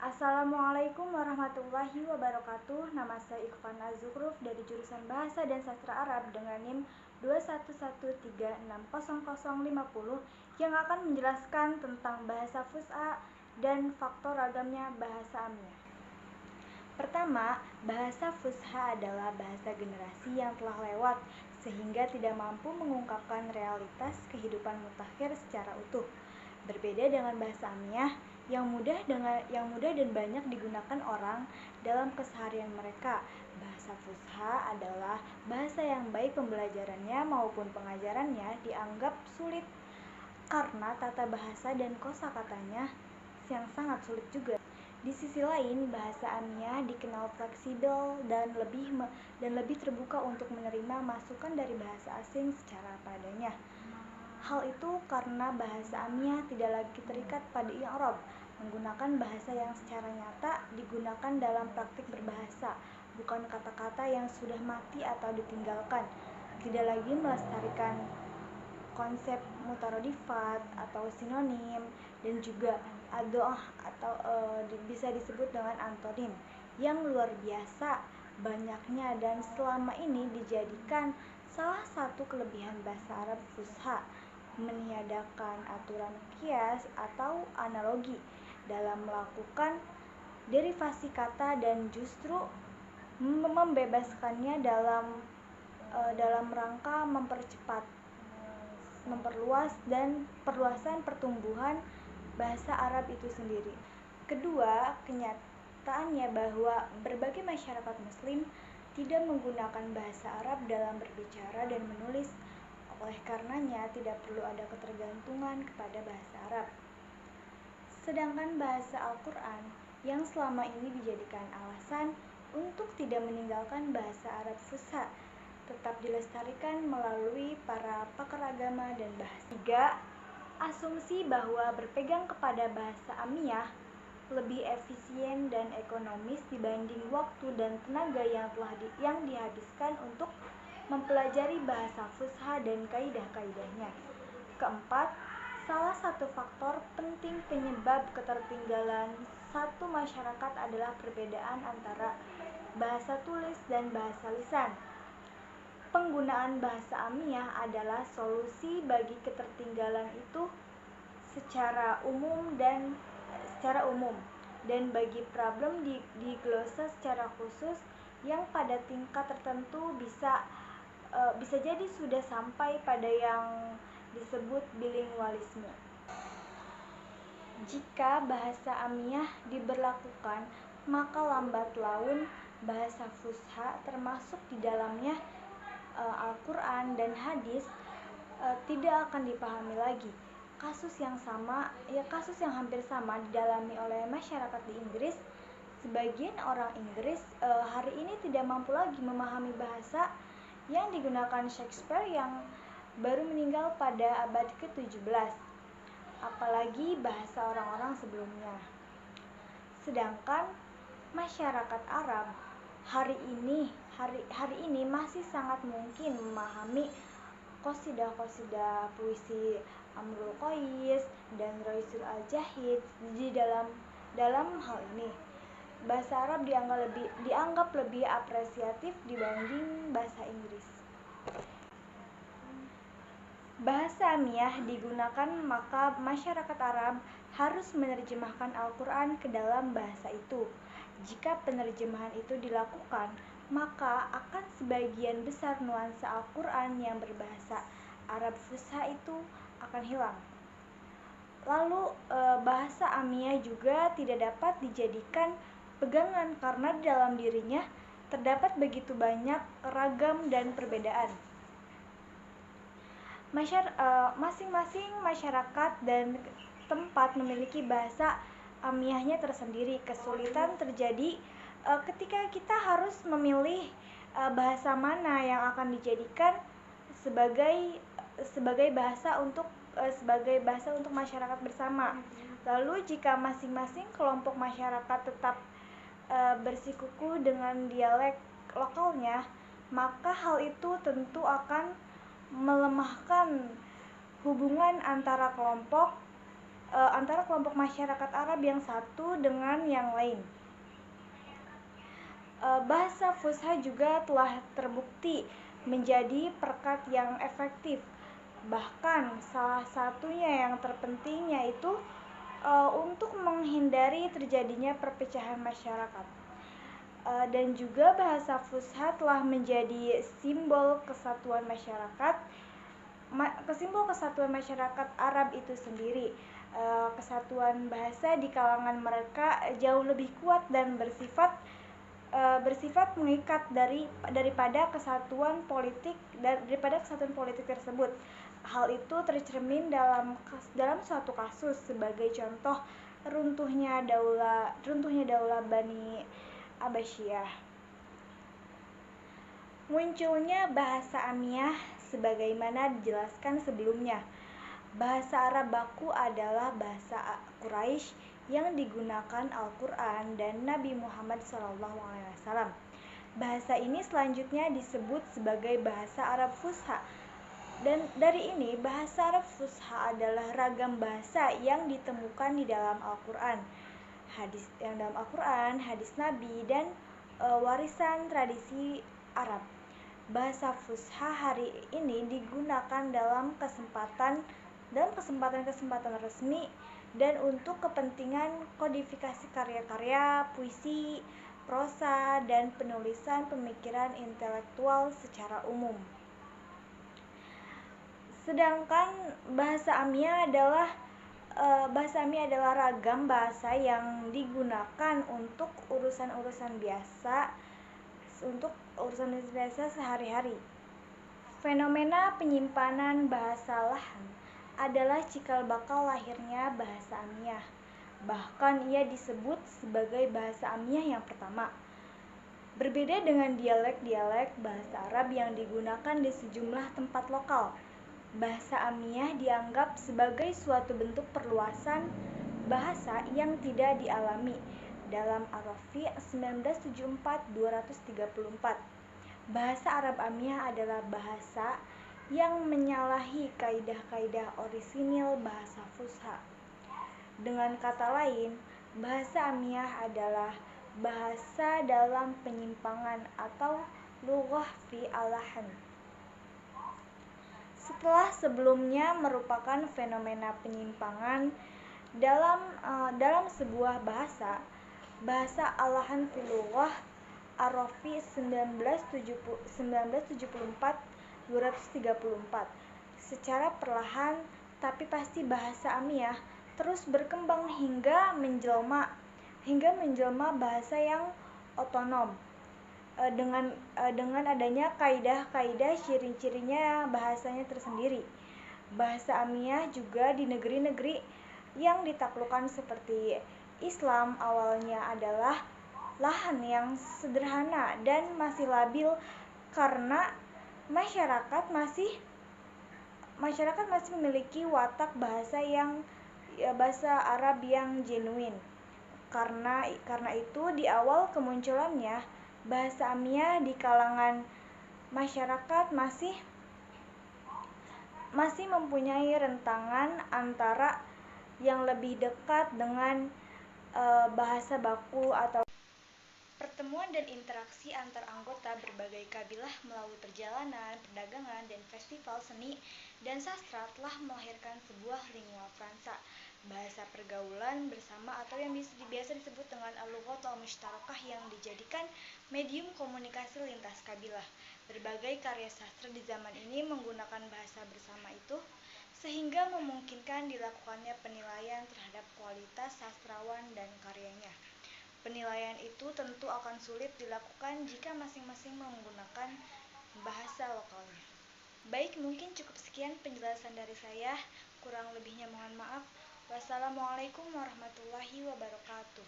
Assalamualaikum warahmatullahi wabarakatuh. Nama saya Ikhwan Az-Zukhruf dari jurusan Bahasa dan Sastra Arab dengan NIM 211360050 yang akan menjelaskan tentang bahasa Fusha dan faktor ragamnya bahasa Amiyah. Pertama, bahasa Fusha adalah bahasa generasi yang telah lewat sehingga tidak mampu mengungkapkan realitas kehidupan mutakhir secara utuh. Berbeda dengan bahasa Amiyah yang mudah dan banyak digunakan orang dalam keseharian mereka. Bahasa Fusha adalah bahasa yang baik pembelajarannya maupun pengajarannya dianggap sulit karena tata bahasa dan kosakatanya yang sangat sulit juga. Di sisi lain, bahasa Amiyah dikenal fleksibel dan lebih terbuka untuk menerima masukan dari bahasa asing secara padanya. Hal itu karena bahasa Amiyah tidak lagi terikat pada i'rab, menggunakan bahasa yang secara nyata digunakan dalam praktik berbahasa, bukan kata-kata yang sudah mati atau ditinggalkan. Tidak lagi melestarikan konsep mutaradifat atau sinonim dan juga adoah atau bisa disebut dengan antonim yang luar biasa banyaknya dan selama ini dijadikan salah satu kelebihan bahasa Arab Fusha, meniadakan aturan kias atau analogi dalam melakukan derivasi kata dan justru membebaskannya dalam rangka perluasan pertumbuhan bahasa Arab itu sendiri. Kedua, kenyataannya bahwa berbagai masyarakat Muslim tidak menggunakan bahasa Arab dalam berbicara dan menulis. Oleh karenanya, tidak perlu ada ketergantungan kepada bahasa Arab. Sedangkan bahasa Al-Quran yang selama ini dijadikan alasan untuk tidak meninggalkan bahasa Arab Fusha tetap dilestarikan melalui para pakar agama dan bahasa. 3. Asumsi bahwa berpegang kepada bahasa Amiyah lebih efisien dan ekonomis dibanding waktu dan tenaga yang dihabiskan untuk mempelajari bahasa Fusha dan kaidah-kaidahnya. Keempat, salah satu faktor penting penyebab ketertinggalan satu masyarakat adalah perbedaan antara bahasa tulis dan bahasa lisan. Penggunaan bahasa Amiyah adalah solusi bagi ketertinggalan itu secara umum dan bagi problem di glosa secara khusus yang pada tingkat tertentu bisa jadi sudah sampai pada yang disebut bilingualisme. Jika bahasa Amiyah diberlakukan, maka lambat laun bahasa Fusha termasuk di dalamnya Al-Quran dan hadis tidak akan dipahami lagi. Kasus yang hampir sama didalami oleh masyarakat di Inggris. Sebagian orang Inggris hari ini tidak mampu lagi memahami bahasa yang digunakan Shakespeare yang baru meninggal pada abad ke-17, apalagi bahasa orang-orang sebelumnya. Sedangkan masyarakat Arab hari ini masih sangat mungkin memahami qasidah-qasidah puisi Amrul Qais dan Raisul Al-Jahid. Di dalam hal ini bahasa Arab dianggap lebih apresiatif dibanding bahasa Inggris. Bahasa Amiyah digunakan, maka masyarakat Arab harus menerjemahkan Al-Quran ke dalam bahasa itu. Jika penerjemahan itu dilakukan, maka akan sebagian besar nuansa Al-Quran yang berbahasa Arab Fusha itu akan hilang. Lalu bahasa Amiyah juga tidak dapat dijadikan pegangan karena di dalam dirinya terdapat begitu banyak ragam dan perbedaan. Masing-masing masyarakat dan tempat memiliki bahasa Amiyahnya tersendiri. Kesulitan terjadi ketika kita harus memilih bahasa mana yang akan dijadikan sebagai bahasa untuk masyarakat bersama. Lalu jika masing-masing kelompok masyarakat tetap bersikukuh dengan dialek lokalnya, maka hal itu tentu akan melemahkan hubungan antara kelompok antara kelompok masyarakat Arab yang satu dengan yang lain. Bahasa Fusha juga telah terbukti menjadi perekat yang efektif. Bahkan salah satunya yang terpenting yaitu untuk menghindari terjadinya perpecahan masyarakat. Dan juga bahasa Fusha telah menjadi simbol kesatuan masyarakat, Arab itu sendiri. Kesatuan bahasa di kalangan mereka jauh lebih kuat dan bersifat mengikat daripada kesatuan politik tersebut. Hal itu tercermin dalam suatu kasus sebagai contoh runtuhnya daulah Bani Abbasiyah. Munculnya bahasa Amiyah sebagaimana dijelaskan sebelumnya. Bahasa Arab baku adalah bahasa Quraisy yang digunakan Al-Quran dan Nabi Muhammad SAW. Bahasa ini selanjutnya disebut sebagai bahasa Arab Fusha. Dan dari ini, bahasa Arab Fusha adalah ragam bahasa yang ditemukan di dalam Al-Quran, hadis Nabi, dan warisan tradisi Arab. Bahasa Fusha hari ini digunakan dalam kesempatan resmi dan untuk kepentingan kodifikasi karya-karya, puisi, prosa, dan penulisan pemikiran intelektual secara umum. Sedangkan bahasa Amiyah adalah ragam bahasa yang digunakan untuk urusan-urusan biasa sehari-hari. Fenomena penyimpanan bahasa lahan adalah cikal bakal lahirnya bahasa Amiyah. Bahkan ia disebut sebagai bahasa Amiyah yang pertama. Berbeda dengan dialek-dialek bahasa Arab yang digunakan di sejumlah tempat lokal, bahasa Amiyah dianggap sebagai suatu bentuk perluasan bahasa yang tidak dialami dalam Ar-Rafi 1974-234. Bahasa Arab Amiyah adalah bahasa yang menyalahi kaidah-kaidah orisinil bahasa Fusha. Dengan kata lain, bahasa Amiyah adalah bahasa dalam penyimpangan atau lughah fi al-lahan. Setelah sebelumnya merupakan fenomena penyimpangan dalam sebuah bahasa al-lahan fi lughah Ar-Rafi 1974-234. Secara perlahan tapi pasti bahasa Amiyah terus berkembang hingga menjelma bahasa yang otonom dengan adanya kaidah-kaidah ciri-cirinya bahasanya tersendiri. Bahasa Amiyah juga di negeri-negeri yang ditaklukkan seperti Islam awalnya adalah lahan yang sederhana dan masih labil karena masyarakat masih memiliki watak bahasa Arab yang genuine. Karena itu di awal kemunculannya bahasa Amiyah di kalangan masyarakat masih mempunyai rentangan antara yang lebih dekat dengan bahasa baku atau pertemuan dan interaksi antar anggota berbagai kabilah melalui perjalanan, perdagangan, dan festival seni dan sastra telah melahirkan sebuah lingua franca, bahasa pergaulan bersama atau yang biasa disebut dengan al-lughat al-mushtarakah yang dijadikan medium komunikasi lintas kabilah. Berbagai karya sastra di zaman ini menggunakan bahasa bersama itu, sehingga memungkinkan dilakukannya penilaian terhadap kualitas sastrawan dan karyanya. Penilaian itu tentu akan sulit dilakukan jika masing-masing menggunakan bahasa lokalnya. Baik, mungkin cukup sekian penjelasan dari saya. Kurang lebihnya mohon maaf. Wassalamualaikum warahmatullahi wabarakatuh.